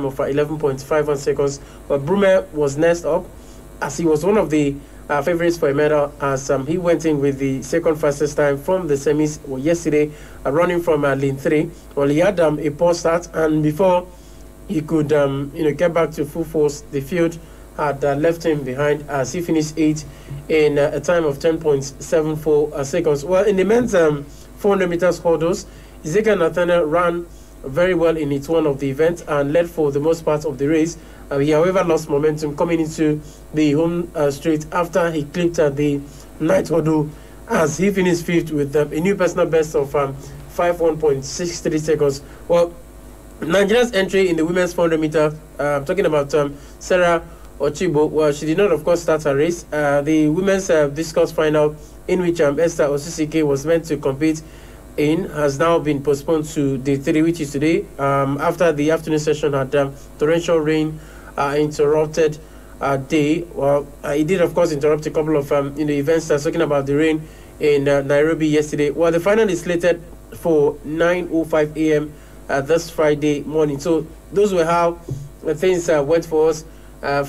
of 11.51 seconds. But Brumer was next up, as he was one of the favorites for a medal, as he went in with the second fastest time from the semis yesterday, running from lane 3. Well, he had a poor start, and before he could get back to full force, the field had left him behind as he finished 8th in a time of 10.74 seconds. Well, in the men's 400 meters hurdles, Ezekiel Nathaniel ran very well in its one of the events and led for the most part of the race. He, however, lost momentum coming into the home straight after he clipped the night hurdle as he finished 5th with a new personal best of 51.63 seconds. Well, Nigeria's entry in the women's 400 meter, talking about Sarah Ochibo, well, she did not, of course, start her race. The women's discus final, in which Esther Osisike was meant to compete in, has now been postponed to day 3, which is today, after the afternoon session had torrential rain interrupted day. Well, it did, of course, interrupt a couple of events. Talking about the rain in Nairobi yesterday. Well, the final is slated for 9:05 a.m. This Friday morning. So those were how things went for us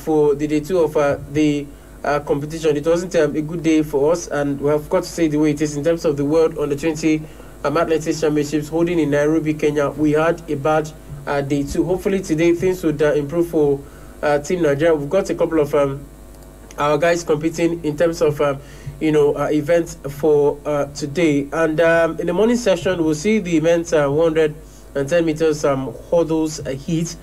for the day 2 of the competition. It wasn't a good day for us, and we have got to say the way it is in terms of the World Under-20 Athletics Championships holding in Nairobi, Kenya. We had a bad day 2. Hopefully today things would improve for Team Nigeria. We've got a couple of our guys competing in terms of events for today, and in the morning session we'll see the men's 110 meters hurdles heat.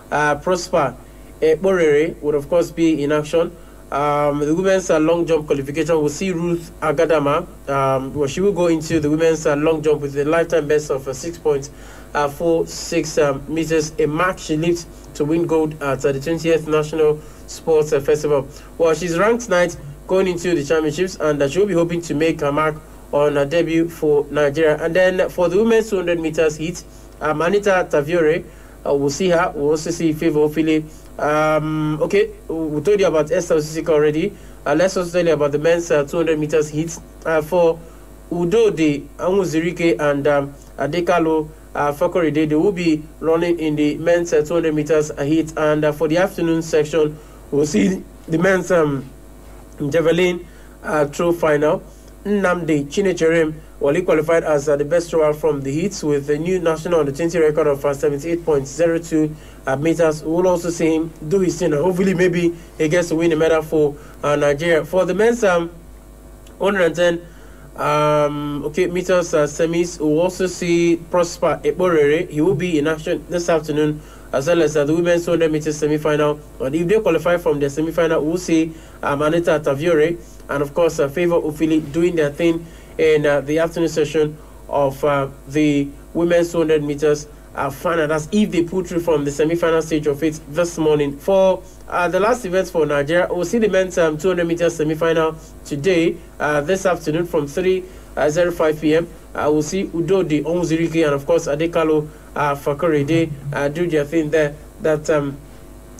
Prosper Borere would of course be in action. The women's long jump qualification, we'll see Ruth Agadama. Well, she will go into the women's long jump with a lifetime best of 6.46 meters, a mark she needs to win gold at the 20th National Sports Festival. Well, she's ranked 9th going into the championships, and she will be hoping to make a mark on her debut for Nigeria. And then for the women's 200 meters heat, Anita Taviore, we'll see her. We'll also see Favor Ophelia. Okay, we told you about Esther Osisika already. Let's also tell you about the men's 200 meters heat for Udode Amuzirike and Adekalo Fakoride. They will be running in the men's 200 meters heat, and for the afternoon section, we'll see the men's javelin throw final. Nnamdi Chinecherem, well, he qualified as the best thrower from the heats with a new national under-20 record of 78.02 meters. We'll also see him do his thing. Hopefully, maybe he gets to win a medal for Nigeria. For the men's 110 meters semis, we'll also see Prosper Eborere. He will be in action this afternoon, as well as the women's 200 meters semi-final. And if they qualify from the semi-final, we'll see Anita Taviore and, of course, Favor Ophelia doing their thing in the afternoon session of the women's 200 meters final. That's if they pull through from the semi-final stage of it this morning. For the last event for Nigeria, we'll see the men's 200 meters semi-final today, this afternoon from 3:05 p.m. We'll see Udode Onwuzurike and, of course, Adekalo Fakorede do their thing there. That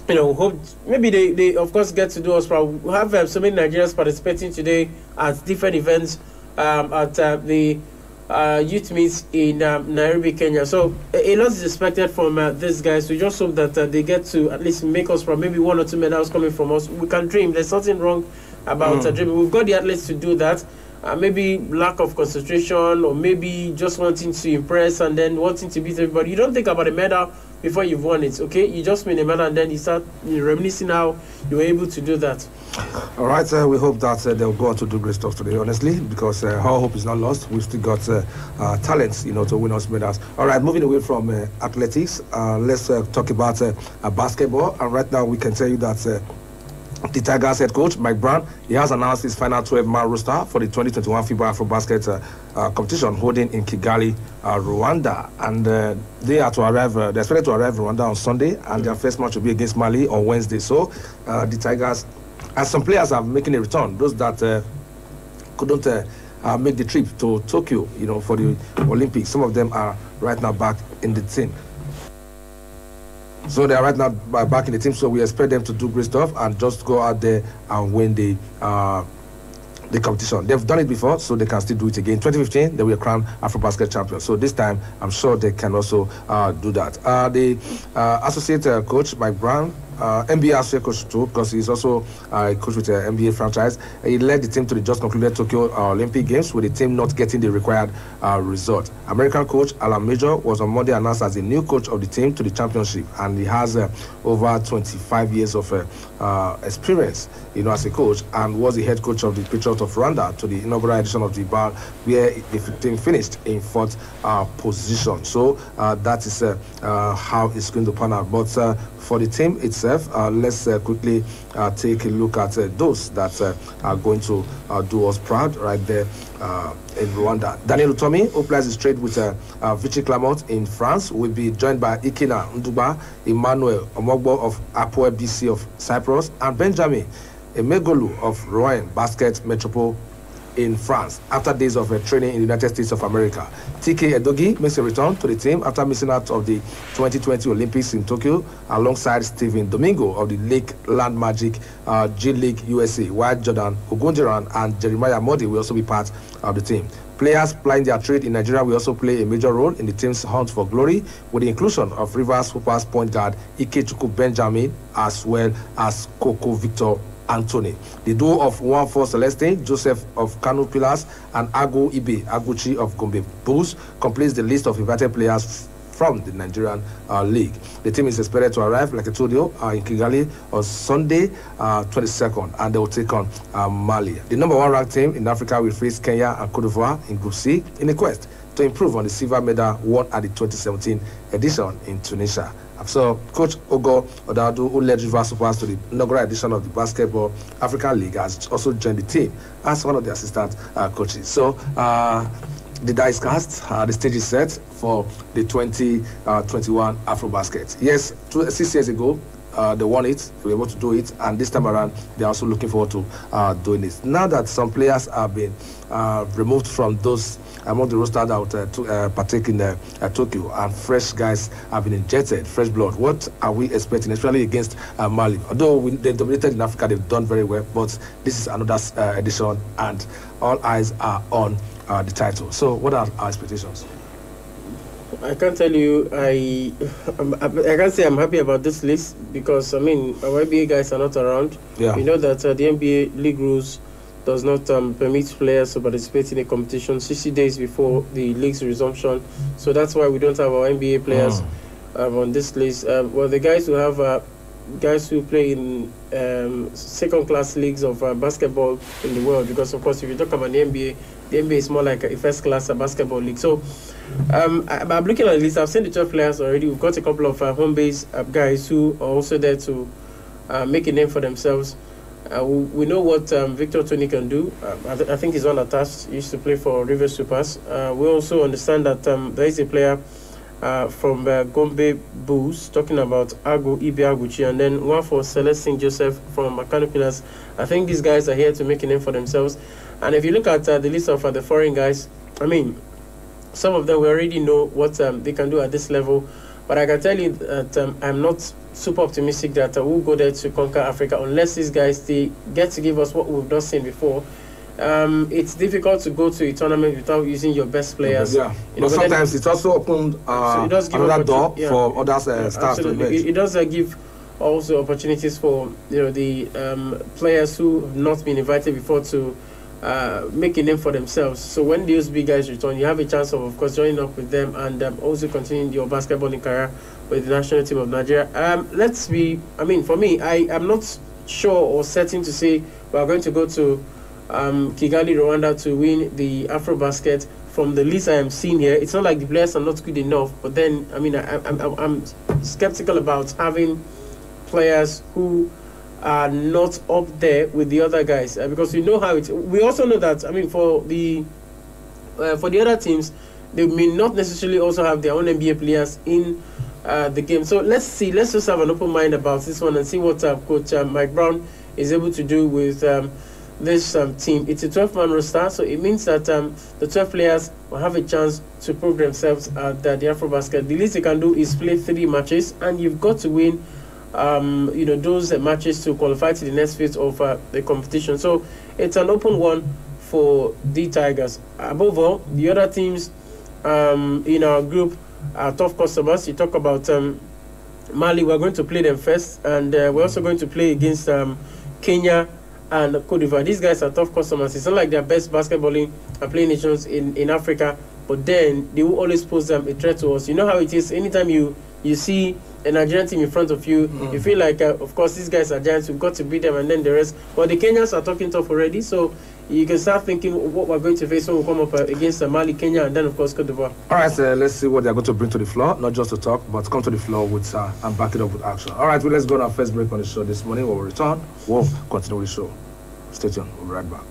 hope maybe they of course get to do us proud. We have so many Nigerians participating today at different events at the youth meets in Nairobi, Kenya. So a lot is expected from these guys. We just hope that they get to at least make us proud. Maybe 1 or 2 medals coming from us. We can dream. There's nothing wrong about dreaming. We've got the athletes to do that. Maybe lack of concentration, or maybe just wanting to impress and then wanting to beat everybody. You don't think about a medal before you've won it, okay? You just win a medal and then you start reminiscing how you were able to do that. All right, we hope that they'll go on to do great stuff today, honestly, because our hope is not lost. We've still got talents, to win us medals. All right, moving away from athletics, let's talk about basketball. And right now we can tell you that the Tigers head coach, Mike Brown, he has announced his final 12-man roster for the 2021 FIBA AfroBasket competition holding in Kigali, Rwanda. And they are to arrive, they're expected to arrive in Rwanda on Sunday, and their first match will be against Mali on Wednesday. So the Tigers, as some players are making a return, those that couldn't make the trip to Tokyo, for the Olympics, some of them are right now back in the team. So they are right now back in the team, so we expect them to do great stuff and just go out there and win the the competition. They've done it before, so they can still do it again. 2015, they were crowned AfroBasket champions. So this time, I'm sure they can also do that. The associate coach, Mike Brown, NBA associate coach too, because he's also a coach with the NBA franchise. He led the team to the just concluded Tokyo Olympic Games, with the team not getting the required result. American coach Alan Major was on Monday announced as the new coach of the team to the championship, and he has over 25 years of experience, as a coach, and was the head coach of the Patriots of Rwanda to the inaugural edition of the BAL, where the team finished in 4th position. So that is how it's going to pan out. But for the team itself, let's quickly take a look at those that are going to do us proud right there in Rwanda. Daniel Utomi, who plays straight with Vichy Clermont in France, will be joined by Ikina Nduba, Emmanuel Omogbo of Apoel BC of Cyprus, and Benjamin Emegolu of Rouen Basket Metropole in France after days of training in the United States of America. TK Edogi makes a return to the team after missing out of the 2020 Olympics in Tokyo alongside Stephen Domingo of the Lakeland Magic G League USA, while Jordan Ogunjiran and Jeremiah Modi will also be part of the team. Players plying their trade in Nigeria will also play a major role in the team's hunt for glory, with the inclusion of Rivers Hoopers point guard Ikechukwu Benjamin, as well as Coco Victor Anthony. The duo of 1-4 Celestine, Joseph of Kano Pillars, and Ago Ibe Aguchi of Gombe Bulls completes the list of invited players from the Nigerian League. The team is expected to arrive, like I told you, in Kigali on Sunday, 22nd, and they will take on Mali. The number 1 ranked team in Africa will face Kenya and Cote d'Ivoire in Group C in a quest to improve on the silver medal won at the 2017 edition in Tunisia. So, Coach Ogo Odadu, who led Rivers Supers to the inaugural edition of the Basketball African League, has also joined the team as one of the assistant coaches. So, the die is cast, the stage is set for the 2021 AfroBasket. Yes, 6 years ago, they won it, they were able to do it, and this time around, they're also looking forward to doing it. Now that some players have been removed from those among the roster that partake in Tokyo, and fresh guys have been injected, fresh blood, what are we expecting, especially against Mali? Although they've dominated in Africa, they've done very well, but this is another edition, and all eyes are on the title. So what are our expectations? I can't tell you, I can't say I'm happy about this list, because, our NBA guys are not around. Yeah. You know that the NBA league rules does not permit players to participate in a competition 60 days before the league's resumption. So that's why we don't have our NBA players on this list. Well, the guys who have guys who play in second-class leagues of basketball in the world, because, of course, if you talk about the NBA is more like a first-class basketball league. So I'm looking at the list. I've seen the 12 players already. We've got a couple of home-based guys who are also there to make a name for themselves. We know what Victor Tony can do. I think he's unattached. He used to play for Rivers Supers. We also understand that there is a player from Gombe Bulls, talking about Ago Ibe Aguchi, and then one for Celestine Joseph from Kano Pillars. I think these guys are here to make a name for themselves. And if you look at the list of the foreign guys, some of them we already know what they can do at this level. But I can tell you that I'm not super optimistic that we'll go there to conquer Africa unless these guys they get to give us what we've not seen before. It's difficult to go to a tournament without using your best players. Yeah, but sometimes it's also opened another door for other stars to emerge. It does give also opportunities for the players who have not been invited before to make a name for themselves. So when those big guys return, you have a chance of course, joining up with them and also continuing your basketballing career with the national team of Nigeria. For me, I am not sure or certain to say we are going to go to Kigali, Rwanda to win the AfroBasket. From the list I am seeing here, it's not like the players are not good enough, but then, I'm skeptical about having players who are not up there with the other guys, because we know how it. We also know that for the other teams, they may not necessarily also have their own NBA players in the game. So let's see. Let's just have an open mind about this one and see what Coach Mike Brown is able to do with this team. It's a 12-man roster, so it means that the 12 players will have a chance to prove themselves at the AfroBasket. The least they can do is play 3 matches, and you've got to win those matches to qualify to the next phase of the competition. So it's an open one for the Tigers. Above all, the other teams in our group are tough customers. You talk about Mali, we're going to play them first, and we're also going to play against Kenya and Cote d'Ivoire. These guys are tough customers. It's not like they're best basketballing and playing nations in Africa, but then they will always pose them a threat to us. You know how it is. Anytime you see a Nigerian team in front of you, you feel like, of course, these guys are giants. We've got to beat them, and then the rest. But the Kenyans are talking tough already, so you can start thinking what we're going to face when we come up against Mali, Kenya, and then, of course, Cote d'Ivoire. All right, let's see what they're going to bring to the floor. Not just to talk, but come to the floor with and back it up with action. All right, well, let's go on our first break on the show this morning. When we return, we'll continue with the show. Stay tuned. We'll be right back.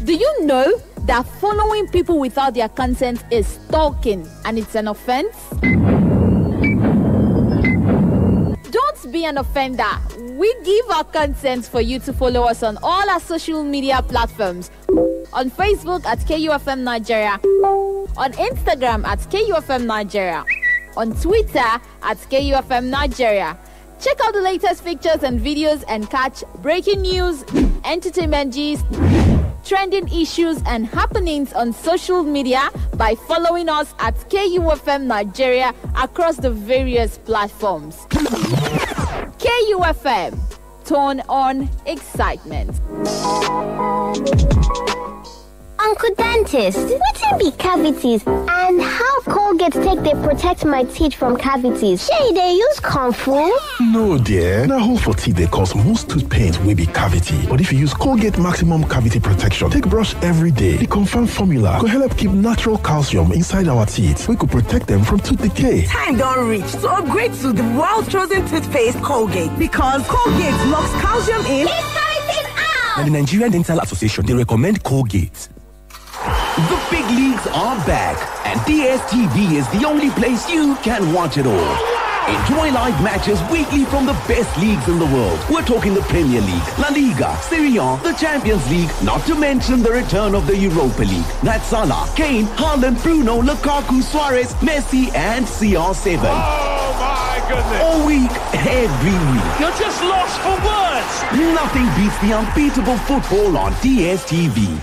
Do you know that following people without their consent is stalking and it's an offense? Don't be an offender. We give our consent for you to follow us on all our social media platforms. On Facebook at KUFM Nigeria, on Instagram at KUFM Nigeria, on Twitter at KUFM Nigeria. Check out the latest pictures and videos and catch breaking news, entertainment gist, trending issues and happenings on social media by following us at KUFM Nigeria across the various platforms. KUFM, turn on excitement. Uncle Dentist, wetin be cavities and how Colgate take dey protect my teeth from cavities? Shey dey use comfort? No dear, na hole for teeth dey cause most tooth pains wey be cavity. But if you use Colgate Maximum Cavity Protection take brush every day, the confirmed formula go help keep natural calcium inside our teeth wey go protect them from tooth decay. Time don reach to upgrade to the world chosen toothpaste Colgate, because Colgate locks calcium in. Keep cavities out! And the Nigerian Dental Association, they recommend Colgate. The big leagues are back, and DSTV is the only place you can watch it all. Enjoy live matches weekly from the best leagues in the world. We're talking the Premier League, La Liga, Serie A, the Champions League, not to mention the return of the Europa League. That's Salah, Kane, Haaland, Bruno, Lukaku, Suarez, Messi, and CR7. Oh my goodness! All week, every week. You're just lost for words! Nothing beats the unbeatable football on DSTV.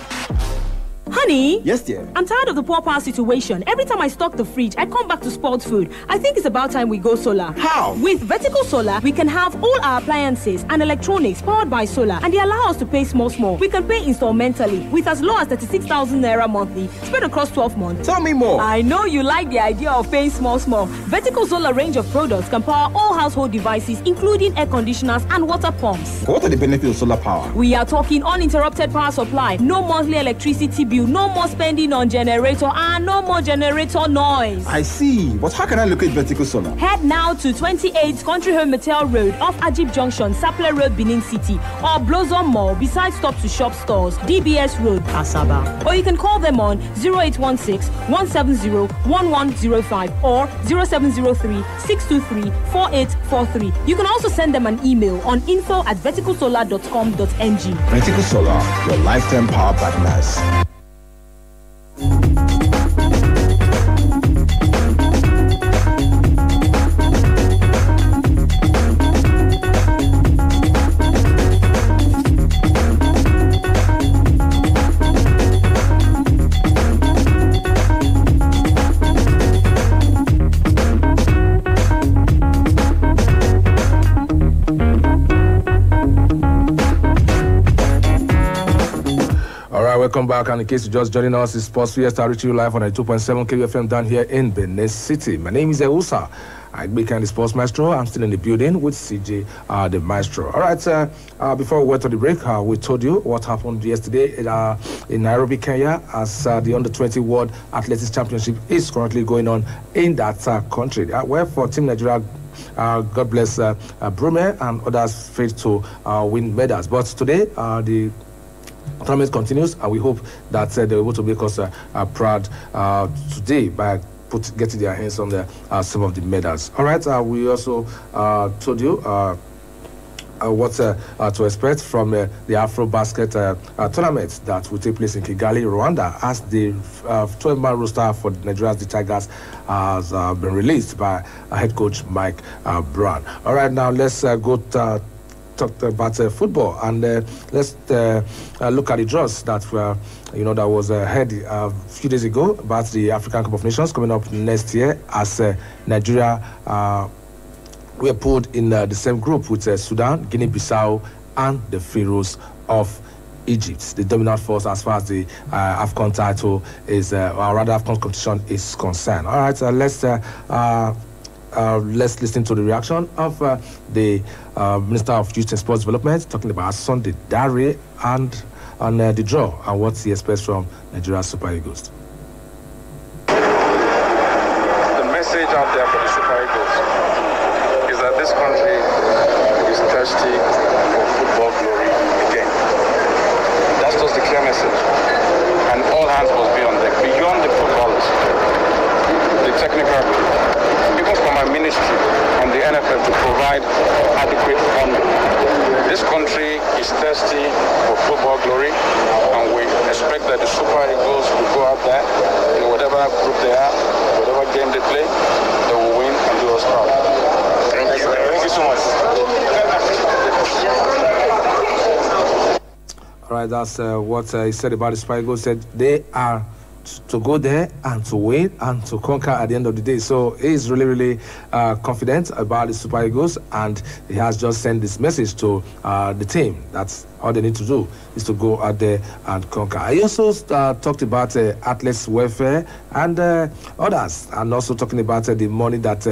Honey? Yes, dear. I'm tired of the poor power situation. Every time I stock the fridge, I come back to spoiled food. I think it's about time we go solar. How? With Vertical Solar, we can have all our appliances and electronics powered by solar, and they allow us to pay small. We can pay installmentally with as low as 36,000 naira monthly, spread across 12 months. Tell me more. I know you like the idea of paying small. Vertical Solar range of products can power all household devices, including air conditioners and water pumps. What are the benefits of solar power? We are talking uninterrupted power supply, no monthly electricity bill, no more spending on generator, and no more generator noise. I see. But how can I locate Vertical Solar? Head now to 28 Country Home Metal Road off Ajib Junction, Sapele Road, Benin City, or Blossom Mall beside Stop to Shop stores, DBS Road, Asaba. Or you can call them on 0816-170-1105 or 0703-623-4843. You can also send them an email on info@verticalsolar.com.ng. Vertical Solar, your lifetime power partners. Welcome back, and in case you're just joining us, it's Sports Fiesta reaching you live on 2.7 KUFM down here in Benin City. My name is Eusa. I became the Sports Maestro. I'm still in the building with CJ, the Maestro. All right, before we went to the break, we told you what happened yesterday in Nairobi, Kenya, as the Under-20 World Athletics Championship is currently going on in that country. Where for Team Nigeria, God bless Brume and others failed to win medals. But today, the tournament continues, and we hope that they're able to make us proud today by getting their hands on some of the medals. All right, we also told you what to expect from the AfroBasket tournament that will take place in Kigali, Rwanda, as the 12-man roster for Nigeria's the Tigers has been released by head coach Mike Brown. All right, now let's go talk talked about football, and let's look at the draws that were, that was held a few days ago about the African Cup of Nations coming up next year, as Nigeria were pulled in the same group with Sudan, Guinea-Bissau, and the Pharaohs of Egypt, the dominant force as far as the AFCON title is, or rather AFCON competition is concerned. All right, let's listen to the reaction of the Minister of Youth and Sports Development, talking about Sunday Dare and on the draw and what he expects from Nigeria Super Eagles. The message out there for the Super Eagles is that this country is thirsty for football glory again. That's just the clear message. And all hands must be on deck, beyond the footballers, the technical, even from our ministry and the NFL to provide adequate funding. This country is thirsty for football glory, and we expect that the Super Eagles will go out there in whatever group they are, whatever game they play, they will win and do us proud. Thank you. Thank you so much. All right, that's what he said about the Super Eagles. Said they are to go there and to win and to conquer at the end of the day. So he's really, really confident about the Super Eagles, and he has just sent this message to the team. That's all they need to do, is to go out there and conquer. He also talked about athletes' welfare and others, and also talking about the money that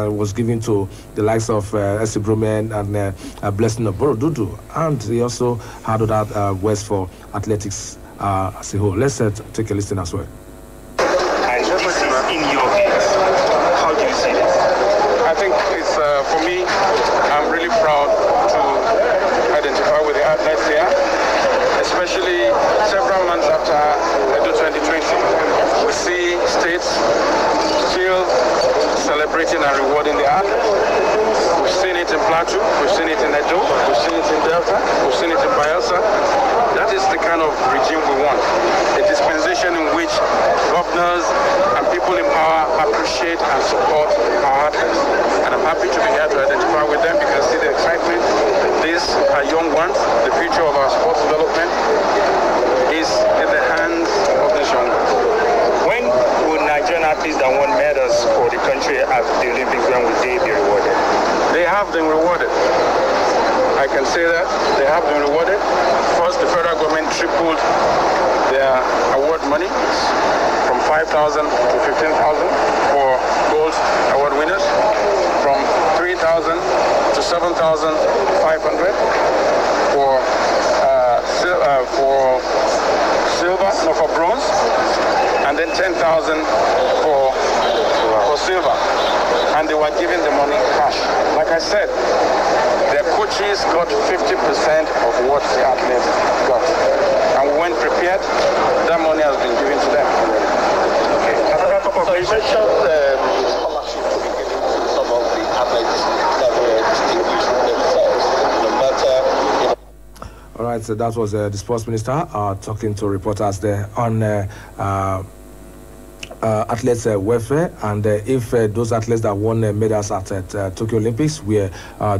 was given to the likes of S.C. Brumen and Blessing of Borodudu, and he also had other words for athletics as a whole. Let's take a listen as well. And this is in your hands. How do you see this? I think it's, for me, I'm really proud to identify with the athletes here, especially several months after Edo 2020. We see states still celebrating and rewarding the athletes. We've seen it in Plateau, we've seen it in Edo, we've seen it in Delta, we've seen it in Bayelsa. That is the kind of regime we want. A dispensation in which governors and people in power appreciate and support our athletes. And I'm happy to be here to identify with them, because see the excitement. These are young ones. The future of our sports development is in the hands of these young ones. When will Nigerian athletes that won medals for the country at the Olympics, when will they be rewarded? They have been rewarded. I can say that they have been rewarded. First, the federal government tripled their award money from 5,000 to 15,000 for gold award winners, from 3,000 to 7,500 for bronze, and then 10,000 for silver. And they were given the money cash. Like I said, their coaches got 50% of what the athletes got. And when prepared, that money has been given to them. Okay. Another couple of questions. Scholarship to be given to some of the athletes that were distinguished themselves, no matter. All right, so that was the sports minister talking to reporters there on athletes' welfare, and if those athletes that won medals at Tokyo Olympics were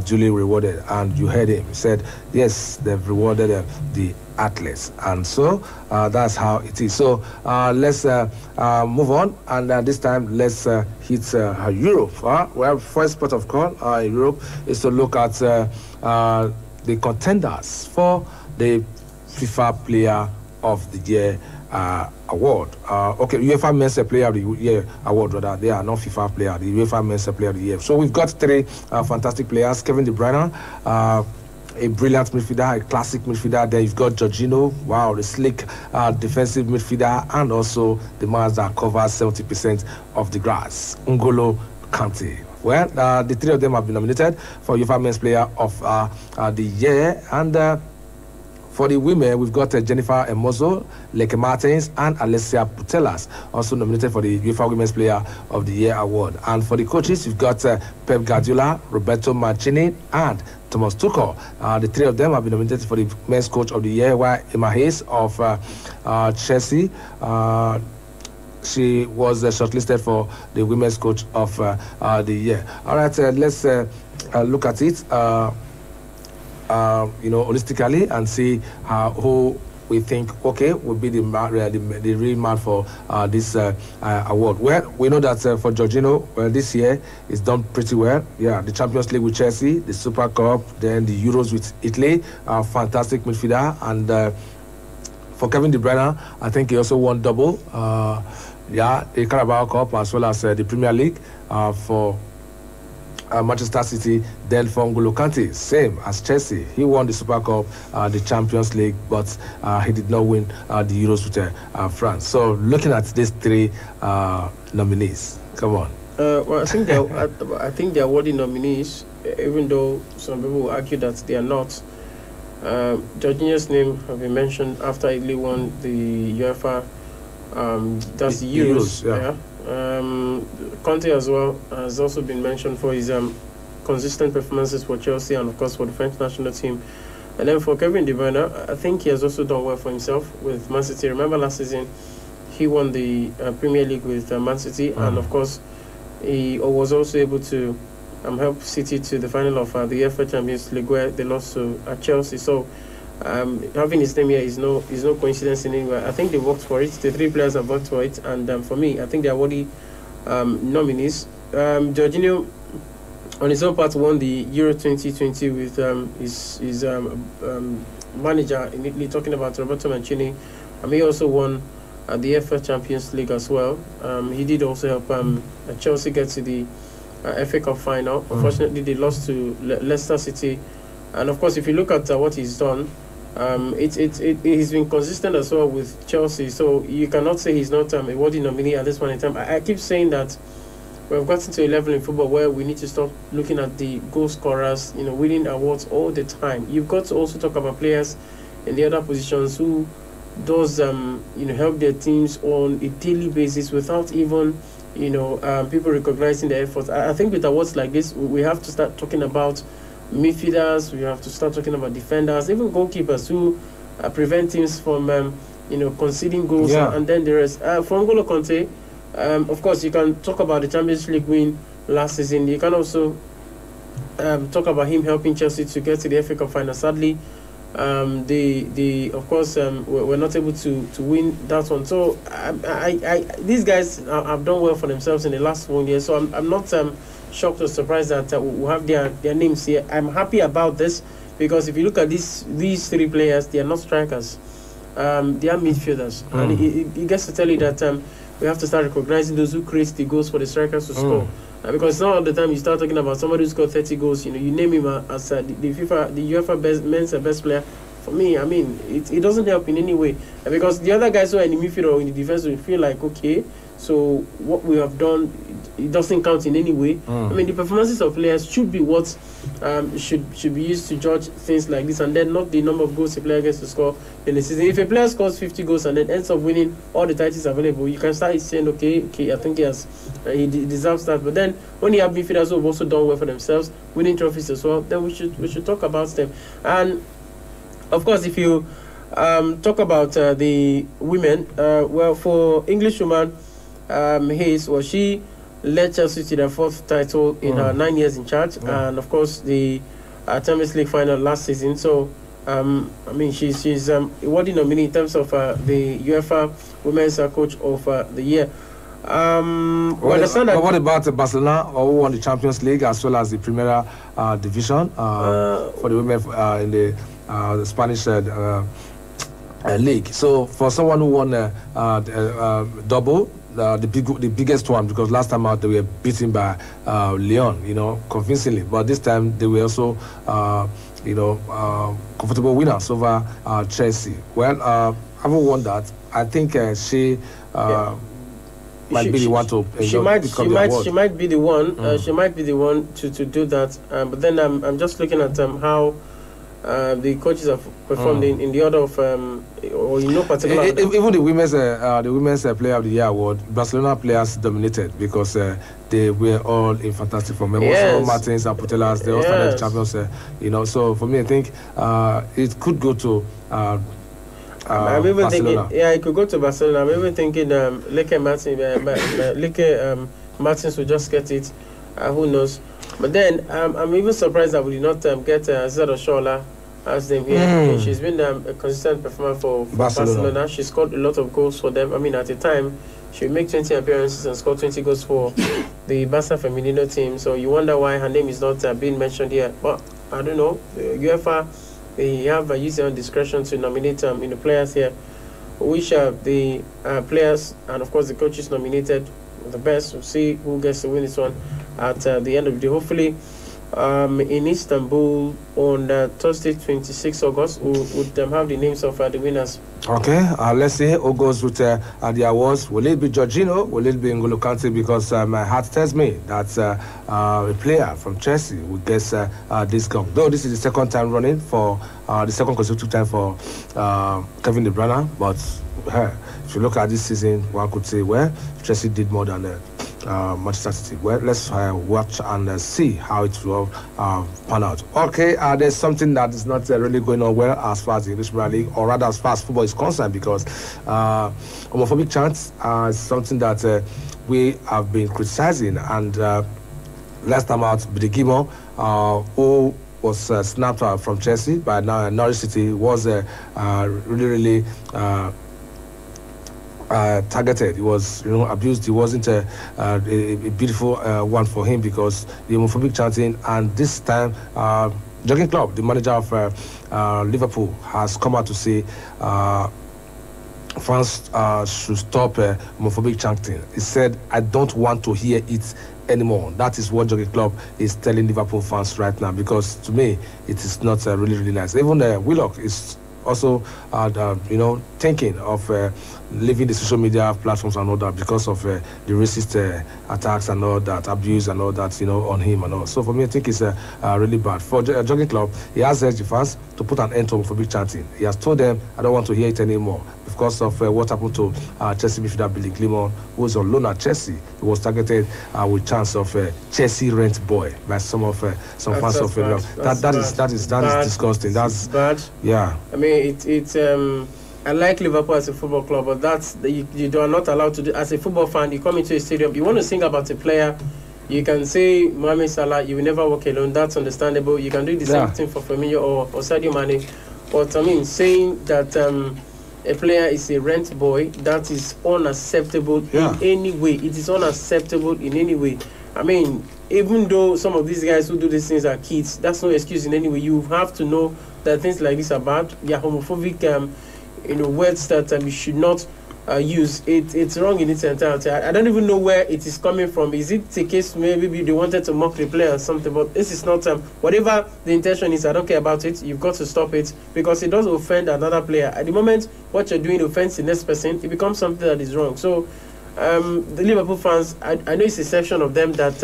duly rewarded. And you heard him, he said, yes, they've rewarded the athletes, and so that's how it is. So let's move on, and this time let's hit Europe. Well, first port of call in Europe is to look at the contenders for the FIFA Player of the Year award. UEFA Men's Player of the Year award, rather. They are not FIFA Player, the UEFA Men's Player of the Year. So we've got three fantastic players. Kevin De Bruyne, a brilliant midfielder, a classic midfielder. Then you've got Jorginho, wow, the slick defensive midfielder, and also the man that covers 70% of the grass, N'Golo Kante. Well, the three of them have been nominated for UEFA Men's Player of the Year, and for the women, we've got Jennifer Hermoso, Leke Martins, and Alessia Putellas, also nominated for the UEFA Women's Player of the Year award. And for the coaches, we've got Pep Guardiola, Roberto Mancini, and Thomas Tuchel. The three of them have been nominated for the Men's Coach of the Year, while Emma Hayes of Chelsea, she was shortlisted for the Women's Coach of the Year. All right, let's look at it. holistically and see who we think, okay, will be the real man for this award. Well, we know that for Jorginho, this year he's done pretty well. Yeah, the Champions League with Chelsea, the Super Cup, then the Euros with Italy, fantastic midfielder. And for Kevin De Bruyne, I think he also won double. The Carabao Cup as well as the Premier League for Manchester City. Then for N'Golo Kante, same as Chelsea. He won the Super Cup, the Champions League, but he did not win the Euros with France. So looking at these three nominees, come on. Well, I think they are worthy nominees, even though some people will argue that they are not. Jorginho's name have been mentioned after Italy won the UEFA. That's the Euros. Yeah. Conte as well has also been mentioned for his consistent performances for Chelsea and of course for the French national team. And then for Kevin De Bruyne, I think he has also done well for himself with Man City. Remember last season he won the Premier League with Man City, and of course he was also able to help City to the final of the UEFA Champions League where they lost to Chelsea. So having his name here is no coincidence in any way. I think they worked for it. The three players have worked for it, and for me, I think they are worthy nominees. Jorginho, on his own part, won the Euro 2020 with his manager in Italy, talking about Roberto Mancini. He also won the FA Champions League as well. He did also help Chelsea get to the FA Cup final. Unfortunately, they lost to Leicester City. And of course, if you look at what he's done, he's been consistent as well with Chelsea. So you cannot say he's not a worthy nominee at this point in time. I keep saying that we've gotten to a level in football where we need to stop looking at the goal scorers, winning awards all the time. You've got to also talk about players in the other positions who does help their teams on a daily basis without even people recognizing their efforts. I think with awards like this, we have to start talking about midfielders, we have to start talking about defenders, even goalkeepers who prevent teams from conceding goals. And then there is for N'Golo Kante, of course you can talk about the Champions League win last season. You can also talk about him helping Chelsea to get to the FA Cup final. Sadly, of course we're not able to win that one. So these guys have done well for themselves in the last 1 year. So I'm not shocked or surprised that we'll have their names here. I'm happy about this because if you look at these three players, they are not strikers. They are midfielders, and it gets to tell you that we have to start recognizing those who create the goals for the strikers to score. Because not all the time you start talking about somebody who scored 30 goals, you name him as the UEFA men's best player. For me, it doesn't help in any way. Because the other guys who are in the midfield or in the defense will feel like, okay, so what we have done, it doesn't count in any way. The performances of players should be what should be used to judge things like this, and then not the number of goals a player gets to score in the season. If a player scores 50 goals and then ends up winning all the titles available, you can start saying, okay, I think he deserves that. But then when you have midfielders who have also done well for themselves, winning trophies as well, then we should talk about them. And of course, if you talk about the women, well, for English woman, she led Chelsea to their fourth title in her 9 years in charge, and of course the Champions League final last season. So she's a worthy nominee in terms of the UEFA Women's Coach of the Year. What about Barcelona, who won the Champions League as well as the Primera Division for the women in the Spanish league? So for someone who won double, the biggest one, because last time out they were beaten by Lyon, convincingly. But this time they were also, comfortable winners over Chelsea. Well, having won that, I think she might be the one to. She might be the one. She might be the one to do that. But then I'm just looking at how the coaches have performed in the order of or in no particular. Even the women's player of the year award, Barcelona players dominated because they were all in fantastic form. Martins and Putellas, they all started the champions. So for me, I think it could go to. I'm even Barcelona. thinking, it could go to Barcelona. I'm even thinking Leke Martins will just get it. Who knows? But then I'm even surprised that we did not get Zed Oshola as them here. She's been a consistent performer for Barcelona. She scored a lot of goals for them. I mean, at the time, she would make 20 appearances and score 20 goals for the Barca Femenino team. So you wonder why her name is not being mentioned here. But I don't know. UEFA, they have used their own discretion to nominate players here, which the players and of course the coaches nominated the best. We'll see who gets to win this one at the end of the day. Hopefully, in Istanbul on Thursday, 26 August, we would have the names of the winners. Okay, let's see who goes with the awards. Will it be Jorginho? Will it be N'Golo Kante? Because my heart tells me that a player from Chelsea will get this cup. Though this is the second time running for the second consecutive time for Kevin De Bruyne, but if you look at this season, one could say, well, Chelsea did more than Manchester City. Well, let's watch and see how it will pan out. Okay, there's something that is not really going on well as far as the English Premier League, or rather as far as football is concerned, because homophobic chants is something that we have been criticizing. And last time out, Bidegimo, who was snapped out from Chelsea by Norwich City, was really targeted. He was, abused. He wasn't a beautiful one for him because the homophobic chanting. And this time, Jurgen Klopp, the manager of Liverpool, has come out to say fans should stop homophobic chanting. He said, "I don't want to hear it anymore." That is what Jurgen Klopp is telling Liverpool fans right now, because to me, it is not really nice. Even Willock is also, thinking of leaving the social media platforms and all that because of the racist attacks and all that, abuse and all that, on him and all. So for me, I think it's really bad. For Jurgen Klopp, he has urged the fans to put an end to homophobic chanting. He has told them, "I don't want to hear it anymore." Because of what happened to Chelsea midfielder Billy Gilmour, who was on loan at Chelsea. He was targeted with chants of Chelsea rent boy by some fans of that is disgusting. That's bad. Yeah. I mean, it's I like Liverpool as a football club, but that's you are not allowed to do. As a football fan, you come into a stadium, you want to sing about a player. You can say Mohamed Salah, you will never walk alone. That's understandable. You can do the same thing for Firmino or Sadio Mane. But I mean, saying that a player is a rent boy, that is unacceptable in any way. It is unacceptable in any way. I mean, even though some of these guys who do these things are kids, that's no excuse in any way. You have to know that things like this are bad. They are homophobic, words that you should not use. It's wrong in its entirety. I don't even know where it is coming from. Is it a case maybe they wanted to mock the player or something? But this is not whatever the intention is. I don't care about it. You've got to stop it because it does offend another player. At the moment, what you're doing offends the next person. It becomes something that is wrong. So the Liverpool fans, I know it's a section of them that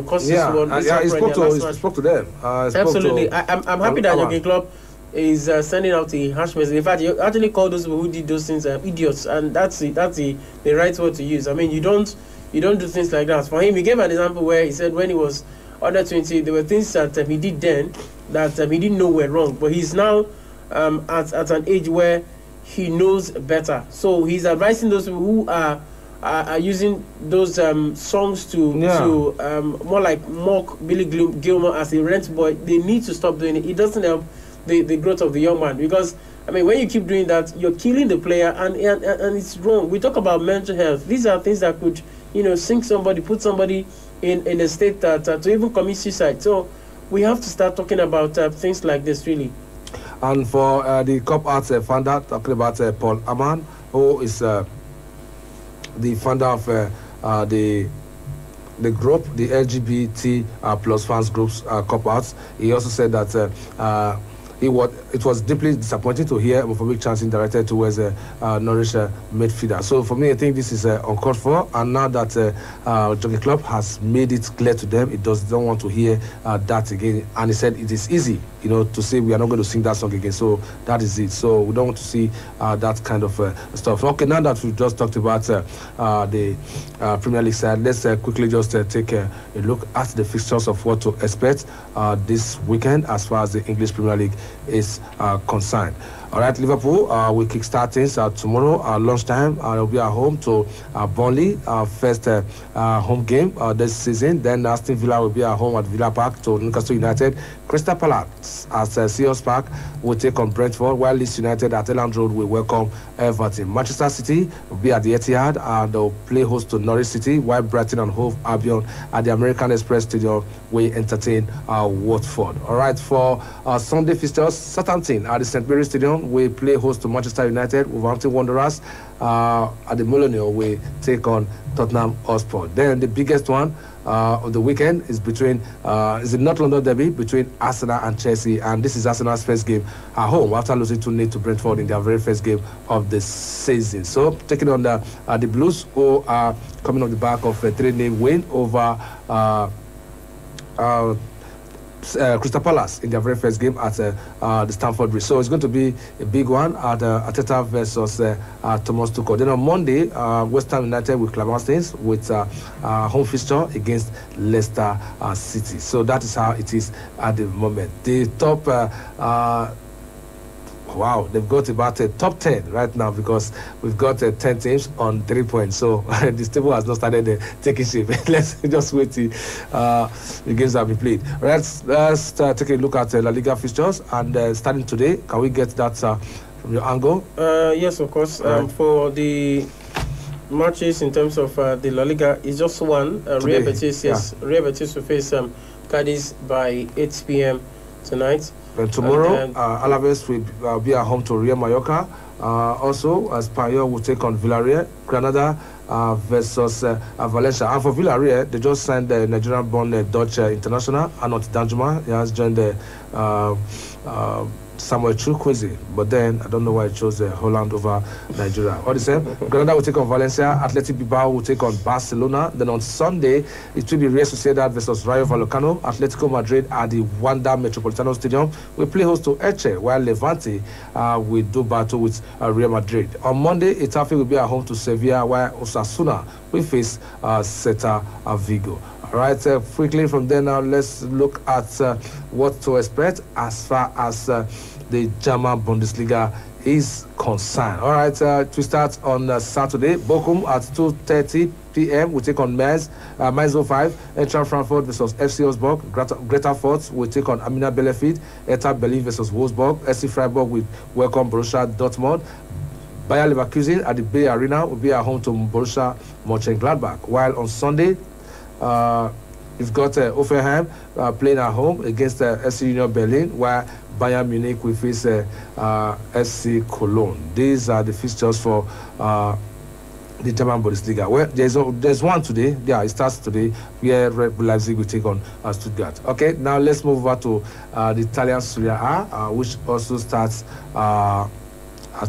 causes this one. He spoke to them. Absolutely. I'm happy that Jurgen Klopp is sending out a harsh message. In fact, you actually call those people who did those things idiots, and that's the right word to use. I mean, you don't do things like that. For him, he gave an example where he said when he was under 20, there were things that he did then that he didn't know were wrong, but he's now at an age where he knows better. So he's advising those people who are using those songs to more like mock Billy Gilmour as a rent boy. They need to stop doing it. It doesn't help the growth of the young man, because I mean, when you keep doing that, you're killing the player, and it's wrong. We talk about mental health. These are things that could sink somebody, put somebody in a state that to even commit suicide. So we have to start talking about things like this, really. And for the Cup Arts founder, talking about Paul Aman, who is the founder of the group, the LGBT plus fans groups, Cup Arts. He also said that it was deeply disappointing to hear homophobic chanting directed towards Norwich midfielder. So for me, I think this is uncalled for. And now that Jurgen Klopp has made it clear to them, it don't want to hear that again. And he said it is easy, to say we are not going to sing that song again. So that is it. So we don't want to see that kind of stuff. Okay, now that we've just talked about the Premier League side, let's quickly just take a look at the fixtures of what to expect this weekend as far as the English Premier League is concerned. All right, Liverpool will kickstart things tomorrow lunchtime. They'll be at home to Burnley, first home game this season. Then Aston Villa will be at home at Villa Park to Newcastle United. Crystal Palace at Seahawks Park will take on Brentford, while Leeds United at Elland Road will welcome Everton. Manchester City will be at the Etihad and they'll play host to Norwich City, while Brighton and Hove Albion at the American Express Stadium will entertain Watford. All right, for Sunday fixtures, Southampton at the St. Mary's Stadium will play host to Manchester United. Wolverhampton Wanderers at the Molineux will take on Tottenham Hotspur. Then the biggest one of the weekend is between is the North London derby between Arsenal and Chelsea, and this is Arsenal's first game at home after losing 2-0 to Brentford in their very first game of the season. So taking on the Blues, who are coming on the back of a 3-0 win over Crystal Palace in their very first game at the Stamford Bridge. So it's going to be a big one at Arteta versus Thomas Tuchel. Then on Monday, West Ham United will claim things with home fixture against Leicester City. So that is how it is at the moment. The top wow, they've got about a top 10 right now because we've got 10 teams on 3 points. So this table has not started taking shape. Let's just wait till the games have been played. Let's take a look at La Liga fixtures, and starting today, can we get that from your angle? Yes, of course. For the matches in terms of the La Liga, it's just one. Real Betis, yes. Yeah. Real Betis will face Cadiz by 8 p.m. tonight. And tomorrow, Alaves will be at home to Real Mallorca. Also, Espanyol will take on Villarreal. Granada versus Valencia. And for Villarreal, they just signed the Nigerian-born Dutch international, Arnold Danjuma. He has joined the Samuel Chukwueze, but then I don't know why he chose Holland over Nigeria. All the same, Granada will take on Valencia, Athletic Bilbao will take on Barcelona. Then on Sunday, it will be Real Sociedad versus Rayo Vallecano. Atletico Madrid at the Wanda Metropolitano Stadium will play host to Elche, while Levante will do battle with Real Madrid. On Monday, Itafe will be at home to Sevilla, while Osasuna will face Celta Vigo. All right, quickly from there now, let's look at what to expect as far as the German Bundesliga is concerned. All right, to start on Saturday, Bochum at 2:30 p.m. will take on Mainz 05, Eintracht Frankfurt versus FC Augsburg, Greuther Fürth will take on Arminia Bielefeld, Hertha Berlin versus Wolfsburg, SC Freiburg will welcome Borussia Dortmund. Bayer Leverkusen at the Bay Arena will be at home to Borussia Mönchengladbach, while on Sunday, you've got Hoffenheim playing at home against SC Union Berlin, while Bayern Munich will face SC Cologne. These are the fixtures for the German Bundesliga. Well, there's one today. Yeah, it starts today, where Red Bull Leipzig will take on Stuttgart. Okay, now let's move over to the Italian Serie A, which also starts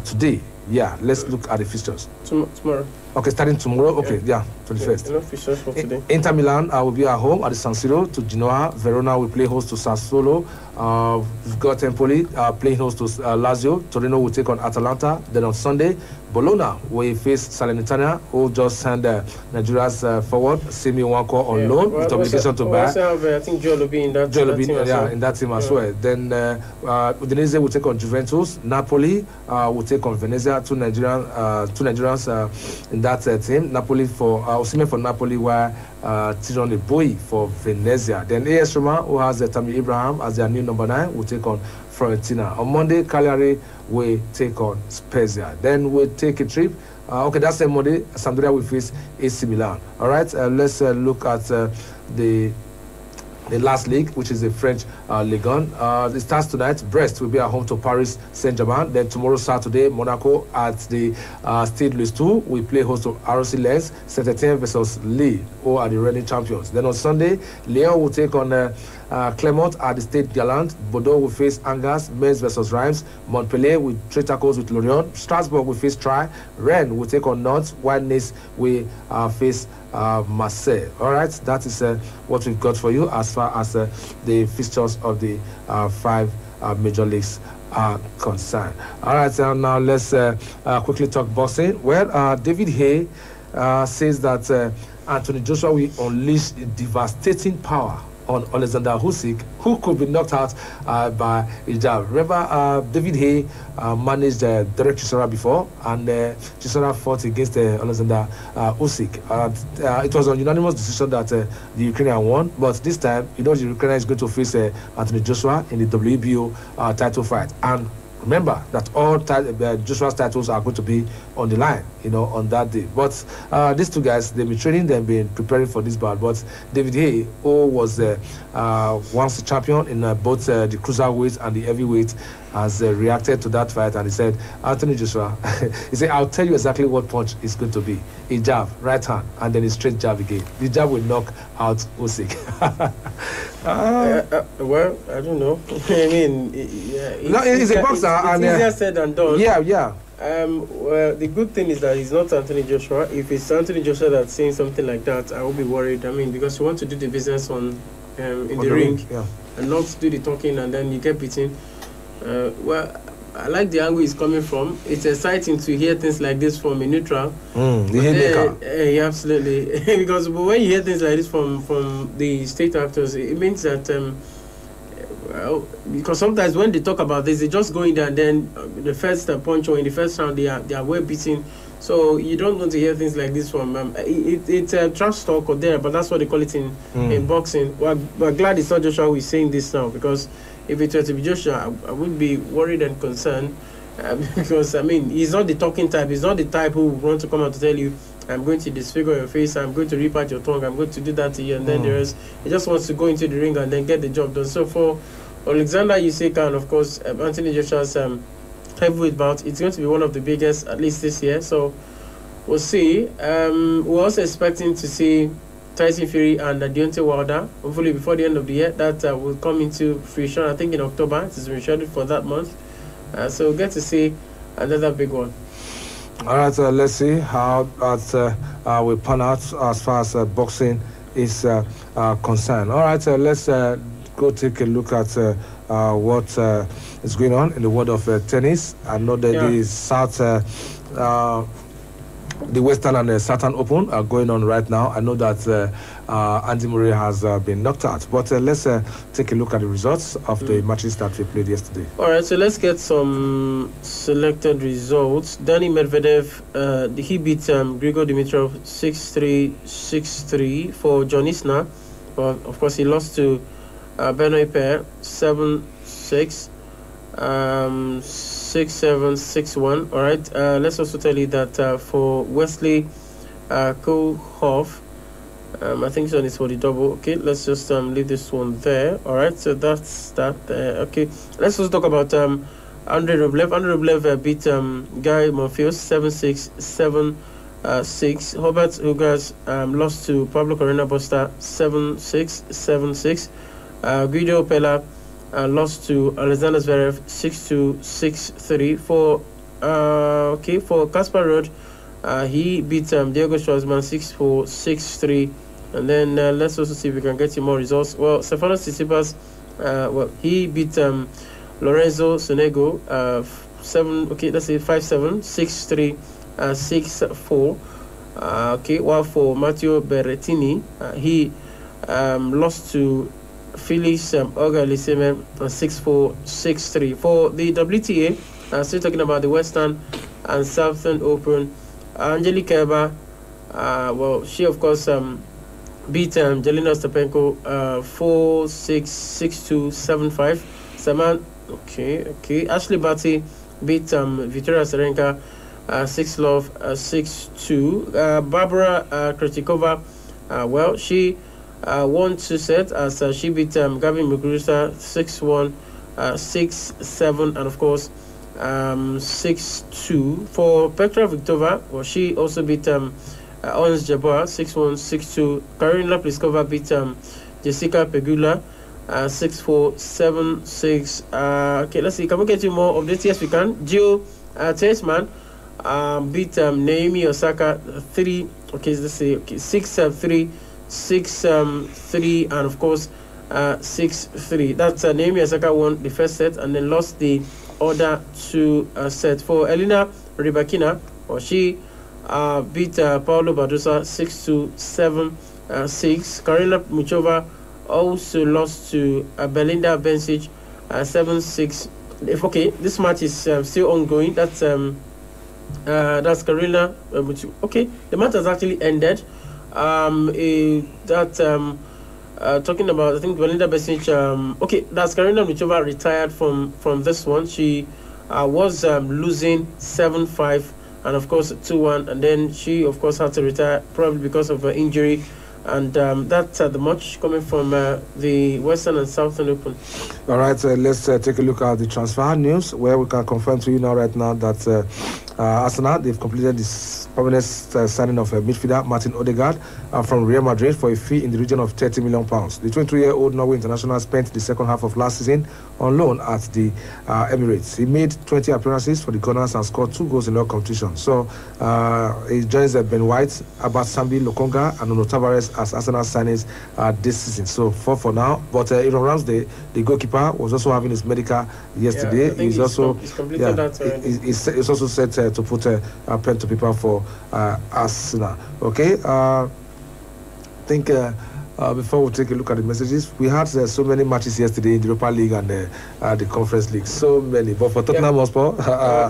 today. Yeah, let's look at the fixtures. Tomorrow. Okay, starting tomorrow. Okay, yeah, 21st. No fixtures for today. Inter Milan will be at home at the San Siro to Genoa. Verona will play host to Sassuolo. We've got Empoli playing host to Lazio. Torino will take on Atalanta. Then on Sunday, Bologna will face Salernitana, who just signed Nigeria's forward Simi Nwankwo on loan with obligation to buy. I think Joel will be in that team in that team as well. Then Udinese will take on Juventus. Napoli will take on Venezia. Two Nigerians in that team. Napoli for Osimhen for Napoli, while Tyrone Boy for Venezia. Then AS Roma, who has Tammy Abraham as their new number 9, will take on Fiorentina. On Monday, Cagliari will take on Spezia. Then we'll take a trip. Okay, that's the Monday. Sampdoria will face AC Milan. All right, let's look at the last league, which is the French Ligue 1. It starts tonight. Brest will be at home to Paris Saint-Germain. Then tomorrow, Saturday, Monaco at the Stade Louis II will play host to ROC Lens. Saint-Etienne versus Lille, who are the reigning champions. Then on Sunday, Lyon will take on Clermont at the Stade Gallant. Bordeaux will face Angers. Metz versus Reims. Montpellier will trade tackles with Lorient. Strasbourg will face Troyes. Rennes will take on Nantes, while Nice will face Marseille. All right, that is what we've got for you as far as the fixtures of the 5 major leagues are concerned. All right, so now let's quickly talk boxing. Well, David Haye says that Anthony Joshua will unleash devastating power on Alexander Usyk, who could be knocked out by a jab. Remember, David Haye managed Derek Chisora before, and Chisora fought against Alexander Usyk. It was a unanimous decision that the Ukrainian won, but this time, the Ukrainian is going to face Anthony Joshua in the WBO title fight. And remember that all Joshua's titles are going to be on the line, on that day. But these two guys, they've been training, they've been preparing for this bout. But David Haye, who was once the champion in both the cruiserweight and the heavyweight, has reacted to that fight, and he said, Anthony Joshua, he said, I'll tell you exactly what punch is going to be. A jab, right hand, and then a straight jab again. The jab will knock out Usyk. Well, I don't know. I mean, it's a boxer, and easier said than done. Yeah. Well, the good thing is that it's not Anthony Joshua. If it's Anthony Joshua that's saying something like that, I will be worried. I mean, because you want to do the business in the ring, and not do the talking, and then you get beaten. Well, I like the angle he's coming from. It's exciting to hear things like this from a neutral. Yeah, absolutely. Because when you hear things like this from the state actors, it means that well, because sometimes when they talk about this, they just go in there and then the first punch or in the first round they are well beaten. So you don't want to hear things like this from it's trash talk or there, but that's what they call it in boxing. We're glad it's not Joshua who is saying this now, because if it were to be Joshua, I would be worried and concerned because I mean he's not the talking type. He's not the type who wants to come out to tell you, I'm going to disfigure your face, I'm going to rip out your tongue, I'm going to do that to you, and then the rest. He just wants to go into the ring and then get the job done. So for Alexander Usyk and of course Anthony Joshua's heavyweight bout, it's going to be one of the biggest, at least this year. So we'll see. We're also expecting to see Tyson Fury and Deontay Wilder, hopefully before the end of the year. That will come into fruition, I think in October. It is scheduled for that month. So we'll get to see another big one. All right, let's see how that will pan out as far as boxing is concerned. All right, let's go take a look at what is going on in the world of tennis. I know that the Western and the Southern Open are going on right now. I know that Andy Murray has been knocked out. But let's take a look at the results of the matches that we played yesterday. All right, so let's get some selected results. Dani Medvedev, he beat Grigor Dimitrov 6-3, 6-3 for John Isner. But of course, he lost to Benoit Paire 7-6. 6-7, 6-1. All right. Let's also tell you that for Wesley Koolhof, I think this one is for the double. Okay, let's just leave this one there. All right. So that's that. Okay. Let's also talk about Andrei Rublev. Andrei Rublev beat Guy Monfils 7-6, 7-6. Robert Hugas lost to Pablo Correa Busta 7-6, 7-6. Guido Pella lost to Alexander Zverev 6-2, 6-3. For Casper Ruud, he beat Diego Schwartzman 6-4, 6-3. And then let's also see if we can get you more results. Well, Stefanos Tsitsipas, he beat Lorenzo Sonego 5-7, 6-3, 6-4. While for Matteo Berrettini, he lost to Felix Auger-Aliassime 6-4, 6-3. For the WTA, still talking about the Western and Southern Open, Angelique Kerber, she of course beat Jelena Ostapenko 4-6, 6-2, 7-5. Ashley Barty beat Victoria Azarenka 6-love, 6-2. Barbara Krejcikova, she won 2 sets as she beat Gavin Muguruza 6-1, 6-7, and of course 6-2. For Petra Kvitova, she also beat Ons Jabeur 6-1, 6-2. Karolina Pliskova beat Jessica Pegula 6-4, 7-6. Let's see. Can we get you more updates? Yes, we can. Jill Teisman beat Naomi Osaka 6-3, 6-3, and of course 6-3. That's Naomi Osaka won the first set and then lost the other 2 sets. For Elena Rybakina, she beat Paolo Badosa 6-2, 7-6. Karolina Muchova also lost to Belinda Bencic 7-6. Okay, this match is still ongoing. That's Karina. Okay, the match has actually ended. Talking about, I think Belinda Bencic. Okay, that's Karina Muchova retired from this one. She was losing 7-5 and of course 2-1, and then she of course had to retire probably because of her injury. And that's the match coming from the Western and Southern Open. All right, let's take a look at the transfer news, where we can confirm to you now right now that Arsenal, they've completed this permanent signing of midfielder Martin Odegaard from Real Madrid for a fee in the region of £30 million. The 22-year-old Norway international spent the second half of last season on loan at the Emirates. He made 20 appearances for the Gunners and scored 2 goals in all competitions. So he joins Ben White, Abat Sambi, Lokonga, and Nuno Tavares as Arsenal signings this season. So 4 for now. But Aaron Ramsey, the goalkeeper, was also having his medical yesterday. He's also completed that. He's also set to put a pen to paper for Arsenal. Okay. I think before we take a look at the messages, we had so many matches yesterday in the Europa League and the Conference League. So many. But for Tottenham Hotspur,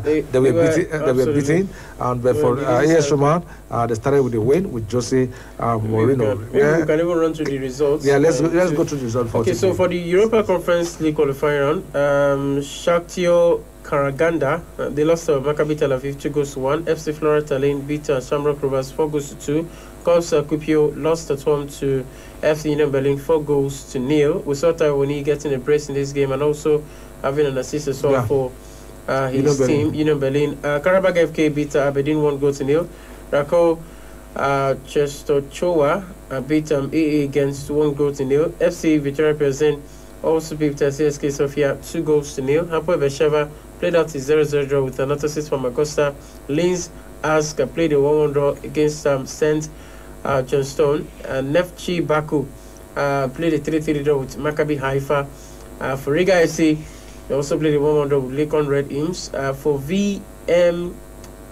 they were beaten. And but for AS Roma, they started with a win with Jose Mourinho. Maybe we can even run through the results. Yeah, let's go through the results. Okay, so for the Europa Conference League qualifying round, Shakhtar Karaganda, they lost to Maccabi Tel Aviv 2-1. FC Flora Tallinn beat Shamrock Rovers 4-2. Kos Kuopio lost at home to FC Union Berlin 4-0. We saw Taiwanese getting a brace in this game and also having an assist as well for his team, Union Berlin. Karabakh FK beat Aberdeen 1-0. Rako Czestochowa beat AA against 1-0. FC Victoria Plzen also beat CSK Sofia 2-0. Hapoel Beersheva played out his 0-0 draw with an assist from Augusta. Linz Ask played a 1-1 draw against St. Johnstone. Neftchi Baku played a 3-3 draw with Maccabi Haifa. For Riga FC, they also played a 1-1 draw with Lakon Red Imps. For VMFD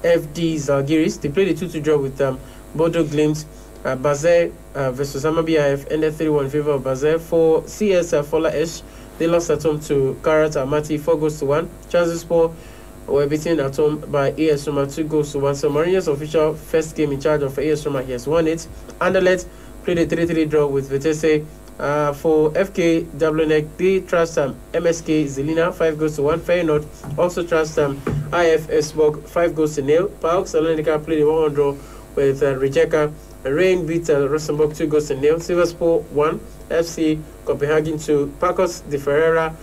Zalgiris, they played a 2-2 draw with Bodo Glimt. Basel versus Amabi IF ended 3-1 in favor of Basel. For CS Fola Esch, they lost at home to Karat Almaty 4-1. Trabzonspor were beaten at home by AS Roma 2-1. So Mourinho's official first game in charge of AS Roma, he has won it. Anderlecht played a 3-3 draw with Vitesse. For FK Dublin, they trust MSK Zelina 5-1. Feyenoord also trust IF Esbjerg 5-0. PAOK Salonika played a 1-1 draw with Rijeka. Rein beat Rosenborg 2-0. Sivasspor 1. FC Copenhagen 2. Pacos de Ferreira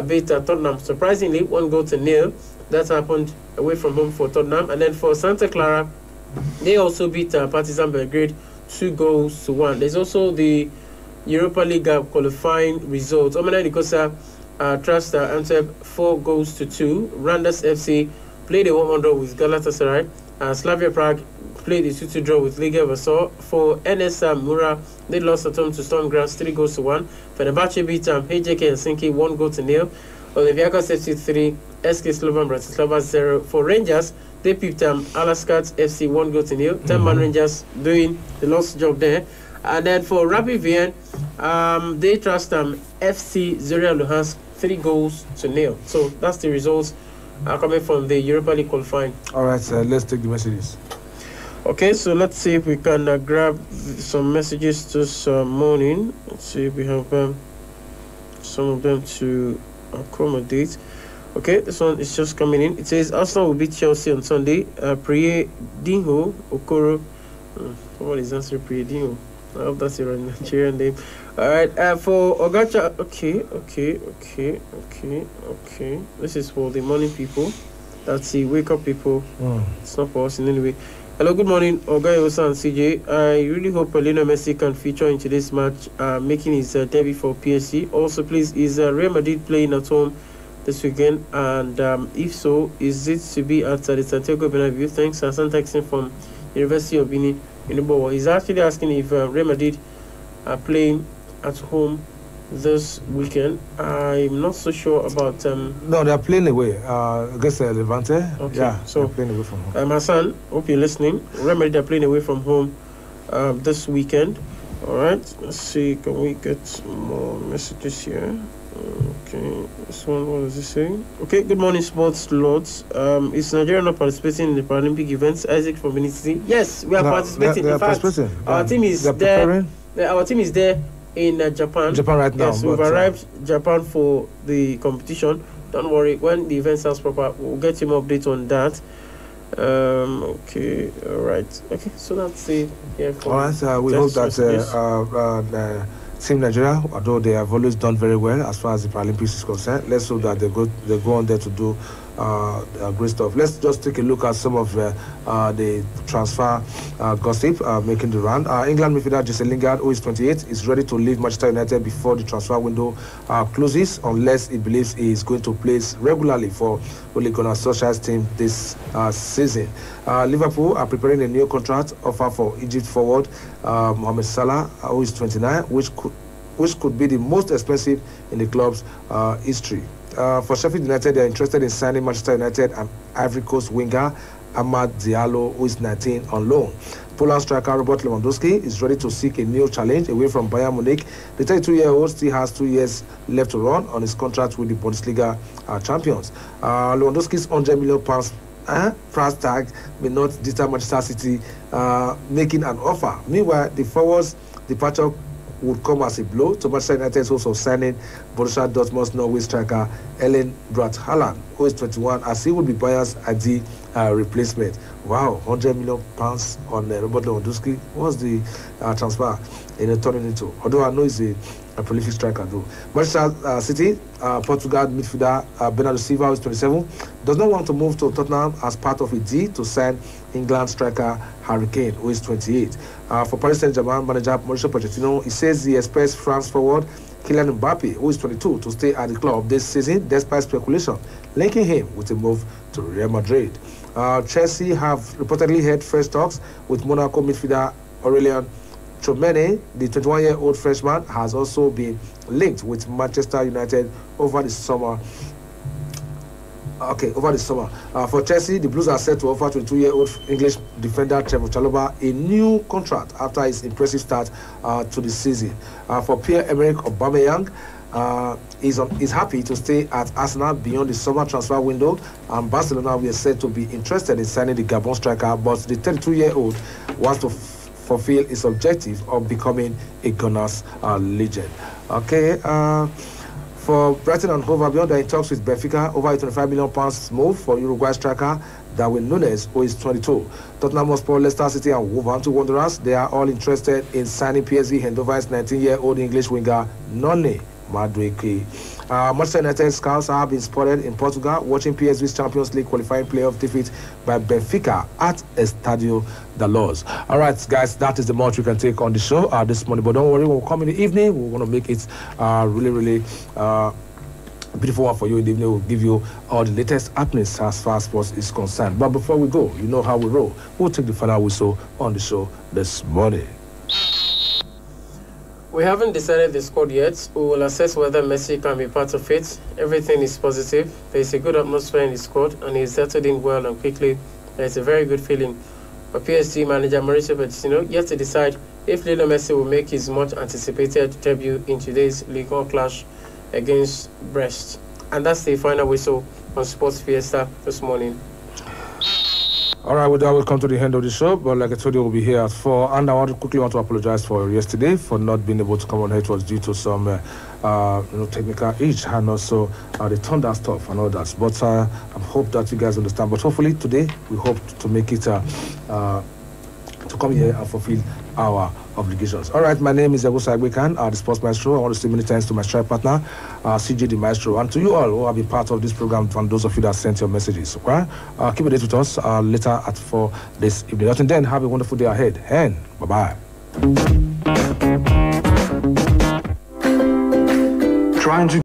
beat Tottenham surprisingly 1-0. That happened away from home for Tottenham. And then for Santa Clara, they also beat Partizan Belgrade 2-1. There's also the Europa League qualifying results. Omena Nicosia trust Antwerp 4-2. Randers FC played a 1-1 draw with Galatasaray. Slavia Prague played a 2-2 draw with Liga Warsaw. For NS Mura, they lost at home to Storm Graz 3-1. Fenerbahce beat HJK Helsinki 1-0. Olympiacos FC 3, SK Slovan Bratislava 0. For Rangers, they picked Alaskat FC 1-0. 10-man Rangers doing the lost job there. And then for Rapid Vienna, they trust FC Zorya Luhansk 3-0. So that's the results coming from the Europa League qualifying. All right, let's take the messages. Okay, so let's see if we can grab some messages this morning. Let's see if we have some of them to accommodate. Okay, this one is just coming in. It says Arsenal will beat Chelsea on Sunday. Priye Dinho Okoro. What is that? Priye Dinho. I hope that's your Nigerian name. Alright, for Ogacha. Okay. This is for the morning people. That's the wake up people. It's not for us in any way. Hello, good morning, Oga Yosa and CJ. I really hope Lionel Messi can feature in today's match, making his debut for PSG. Also, please, is Real Madrid playing at home this weekend? And if so, is it to be at the Santiago Bernabeu? Thanks, Hassan Texan from University of Benin in the Bowl. He's actually asking if Real Madrid are playing at home this weekend. I'm not so sure about no, they're playing away against Levante. Okay, yeah, so they're playing away from home. Hassan, hope you're listening. Real Madrid are playing away from home this weekend. All right, let's see. Can we get more messages here? Okay, this one, what does it say? Okay, good morning, sports lords. Is Nigeria not participating in the Paralympic events? Isaac from Benin. Yes, we are participating. They are in fact, participating. Our team is there. Our team is there in Japan. Japan right now. Yes, we've arrived Japan for the competition. Don't worry, when the event starts proper, we'll get him update on that. Okay, all right. Okay, so that's it. Yeah, all right, we hope that Team Nigeria, although they have always done very well as far as the Paralympics is concerned, let's hope that they go on there to do great stuff. Let's just take a look at some of the transfer gossip making the round. England midfielder Jesse Lingard, who is 28, is ready to leave Manchester United before the transfer window closes, unless he believes he is going to play regularly for Ole Gunnar Solskjaer's team this season. Liverpool are preparing a new contract offer for Egypt forward Mohamed Salah, who is 29, which could be the most expensive in the club's history. For Sheffield United, they are interested in signing Manchester United and Ivory Coast winger Amad Diallo, who is 19, on loan. Poland striker Robert Lewandowski is ready to seek a new challenge away from Bayern Munich. The 32-year-old still has 2 years left to run on his contract with the Bundesliga champions. Lewandowski's £100 million price tag may not deter Manchester City making an offer. Meanwhile, the forward's departure would come as a blow to Manchester United's hopes of signing Borussia Dortmund's Norway striker Erling Braut Haaland, who is 21, as he would be Bayern's ideal replacement. Wow, £100 million on Robert Lewandowski. What's the transfer turning into? Although I know he's a prolific striker, though. Manchester City, Portugal midfielder Bernardo Silva, who is 27, does not want to move to Tottenham as part of a deal to sign England striker Harry Kane, who is 28. For Paris Saint-Germain manager Mauricio Pochettino, he says he expects France forward Kylian Mbappe, who is 22, to stay at the club this season, despite speculation linking him with a move to Real Madrid. Chelsea have reportedly had first talks with Monaco midfielder Aurelien Tchouameni. The 21-year-old Frenchman has also been linked with Manchester United over the summer. For Chelsea, the Blues are set to offer 22-year-old English defender Trevor Chalobah a new contract after his impressive start to the season. For Pierre-Emerick Aubameyang, is happy to stay at Arsenal beyond the summer transfer window, and Barcelona were said to be interested in signing the Gabon striker, but the 32-year-old wants to fulfill his objective of becoming a Gunners legend. Okay. For Brighton and Hove Albion, they're in talks with Benfica over a £25 million move for Uruguay striker Darwin Núñez, who is 22. Tottenham Hotspur, Leicester City and Wolverhampton Wanderers, they are all interested in signing PSV Eindhoven's 19-year-old English winger Noni Madueke. Manchester United scouts have been spotted in Portugal watching PSV's Champions League qualifying playoff defeat by Benfica at Estadio da Luz. All right, guys, that is the much we can take on the show this morning. But don't worry, when we come in the evening, we're going to make it really beautiful one for you in the evening. We'll give you all the latest happenings as far as sports is concerned. But before we go, you know how we roll. We'll take the final whistle on the show this morning. We haven't decided the squad yet. We will assess whether Messi can be part of it. Everything is positive. There is a good atmosphere in the squad, and he's settled in well and quickly. There is a very good feeling. But PSG manager Mauricio Pochettino yet to decide if Lionel Messi will make his much anticipated debut in today's Ligue 1 clash against Brest. And that's the final whistle on Sports Fiesta this morning. All right, with that, we'll come to the end of the show. But like I told you, we'll be here at 4. And I want to apologize for yesterday for not being able to come on here. It was due to some technical issue and also the thunder stuff and all that. But I hope that you guys understand. But hopefully today, we hope to make it to come here and fulfill our obligations. All right, my name is Egusa Agbekan, the Sports Maestro. I want to say many thanks to my strike partner, CJ the Maestro, and to you all who have been part of this program, and those of you that sent your messages. Okay? Keep a date with us later at 4 this evening. Until then, have a wonderful day ahead, and bye-bye. Trying to